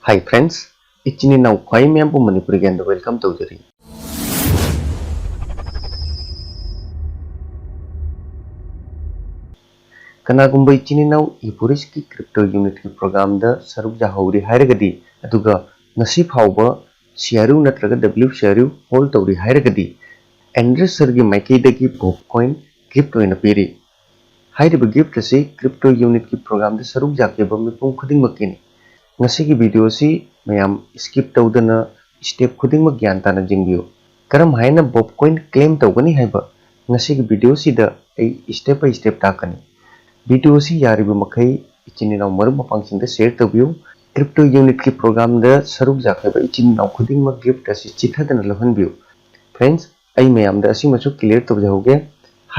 Hi friends, ichini now kwai miyambu Manipuri ganda welcome to WazirX. Kanagumba ichini now Evorich ki crypto unit ki program da saruk jahori hairagadi aduga ngasi phawba CRU natraga W CRU hold tawri hairagadi Andres sir gi maikei dagi Bitcoin gift oina piri. Hairiba gift asi crypto unit ki program da saruk jakheba mipum khudingmakini. Ngasigi video si mayam skip tawdana step khudingmak gyan tana jingbiyo. Karam haina Bitcoin claim tawgani haiba ngasigi video si da ai step by step takani. Video si yariba makai ichini naw marum mapangsin da share tawbiyo. Crypto unit ki program da saruk jakheba ichini naw khudingmak gift asi chithadana lahanbiyo. Friends, ai mayam da asi machu clear tawjahoge.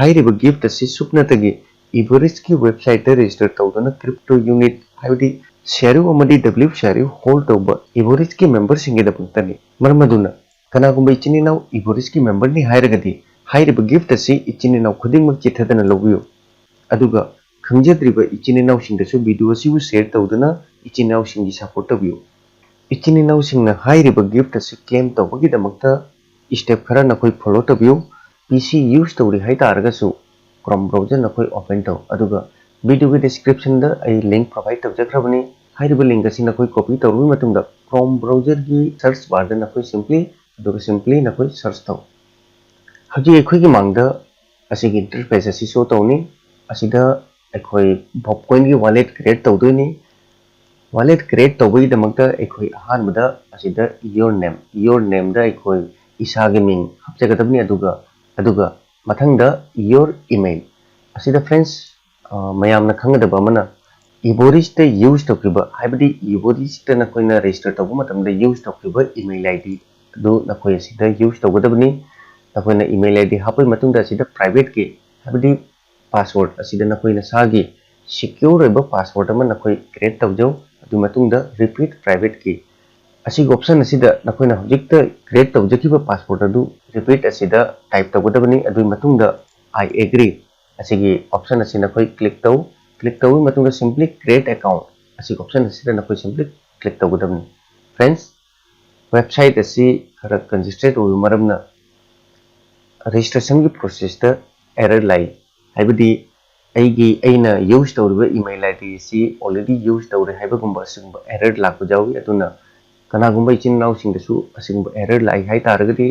Hairiba gift asi suknatagi Evorich ki website da register tawdana crypto unit haibadi CRU amadi W CRU hold tawba Evorich ki member singe da puntani marmaduna kanagumba ichini naw Evorich ki member ni hairagadi hairiba gift asi ichini naw khudingmak chithadana lawbiyo aduga khangjadriba ichini naw singdasu video asi bu share tawdana ichini naw singi support tawbiyo ichini naw singna hairiba gift asi claim tawbagi damakta step khara nakoi follow tawbiyo PC use tawri hai taragasu Chrome browser nakoi open taw aduga video ki description da ai link provide tawjakhrabani hairiba link asi nakoi copy tawru matungda Chrome browser ki search bar da nakoi simply nakoi search taw haji ekhoi gi mangda asi gi interface asi show tawni asida ekhoi Bitcoin gi wallet create tawdoni wallet create tawbai damakta ekhoi ahanbada asida your name da ekhoi isa gi ming hapjagadabni aduga mathangda your email asida friends mayamna khangadaba mana Evorich te use tawkriba haibadi Evorich te nakoina register tawba matamda use tawkriba email ID do nakoi asida use tawgadabni nakoina email ID hapai matungda asida private ki haibadi password asida nakoina sagi secure eba password ama nakoi create tawjau adu matungda repeat private key asig option asida nakoina hojikta create tawjakiba password adu repeat asida type tawgadabni adu matungda I agree asigi option asi nakoi click tawi matungda simply create account asig option asida nakoi simply click tawgadabni friends website asi khara congested obi maramna registration ki process da error lai haibadi aina use tawriba email ID si already use tawre haibagumba asingba error lakku jawi aduna kanagumba ichin naw singdasu asingba error lai hai taragadi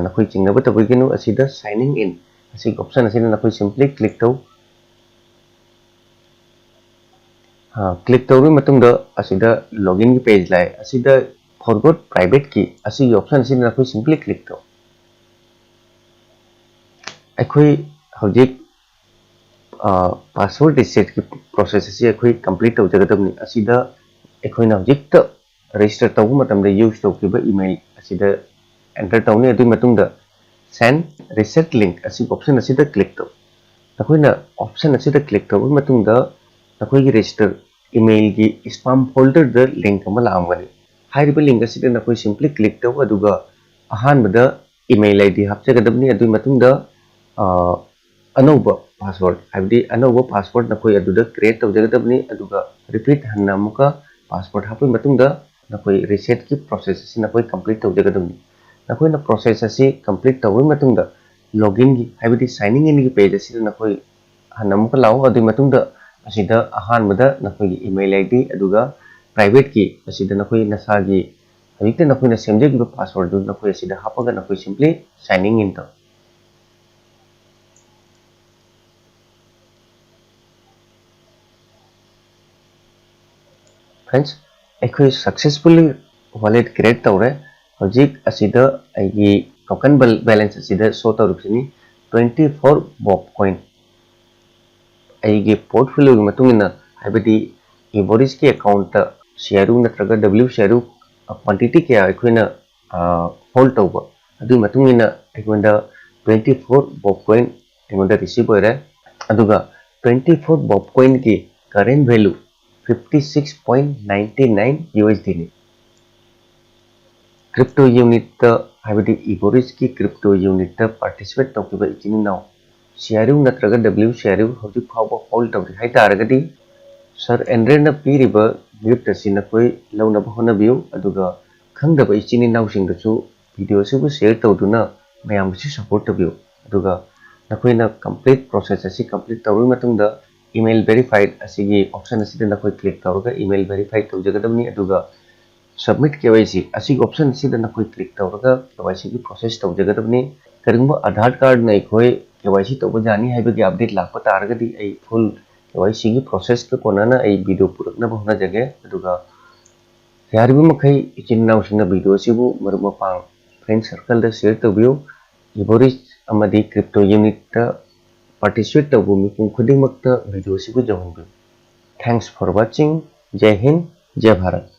nakoi chingnaba tabiginu asida signing in asig option asida nakoi simply click taw click tawri matungda asida login ki page lai asida forgot private key asigi option asida nakoi simply click taw ekhoi hojik password reset ki process asi ekhoi complete tawjagadabni asida ekhoina hojikta register tawbu matamda use tawkiba email asida enter tawni adu matungda send reset link asi option asida click taw nakoina option asida click tawbu matungda nakoi gi register email gi spam folder da link ama laamgani hairiba link asida nakoi simply click taw aduga ahanbada email ID hapchagadabni adu matungda anouba password haibdi anouba password nakoi aduda create tawjagadabni aduga repeat hanna amuka password hapai matungda nakoi reset ki process asi nakoi complete tawjagadabni nakoi na process asi complete tawi matungda login gi haibdi signing in gi page asi nakoi hanna amuka law adu matungda asida ahanbada nakoi email ID aduga private key asida nakoi nasagi hajikta nakoi na semjegiba password du nakoi asida hapaga nakoi simply signing in taw friends ekhoi successfully wallet create tawre hojik asida aigi token balance asida show tawrukini 24 Bitcoin aigi portfolio gi matungina haibadi Evorich ki account CRU natraga W CRU quantity kya ekhoina hold tawba adu matungina ekonda 24 Bitcoin ekonda receive oire aduga 24 Bitcoin ki current value 56.99 USD ni crypto unit haibadi Evorich ki crypto unit participate tawkiba ichini naw CRU natraga W CRU hojik phawba hold tawri hai taragadi sir Andre na piriba gift असी नकोई लौनब होनबियु अदुगा खंगदब इचिनि नाउसिंगदसु video सिबु share तौदुना मयामबुसि सपोर्ट तबियु अदुगा नकोइना कंप्लीट प्रोसेस असी कंप्लीट तौरु मतुंगदा ईमेल वेरीफाइड असिगी ऑप्शन असिदा नकोइ क्लिक तौरगा ईमेल वेरीफाइड तौजगदबनि अदुगा सबमिट केवाईसी असिगी ऑप्शन असिदा नकोइ क्लिक तौरगा केवाईसी की प्रोसेस तौजगदबनि करिंगबो आधार कार्ड नै खोइ केवाईसी तौबा जानी हाइबगी अपडेट लापा तारगदी आई फुल केवाईसी की प्रोसेस का कोनाना आई वीडियो पुरकना बहुना जगह अदुगा यारिबो मखै इचिन नाउसिंगना वीडियो सिबु मरुप मपांग फ्रेंड सर्कल दा शेयर तौबियो इवोरिच अमदी क्रिप्टो यूनिट ता पार्टिसिपेट तौबु मिपुं खुदिंगमक्ता वीडियो सिबु जौहनबियो थैंक्स फॉर वाचिंग जय हिंद जय भारत।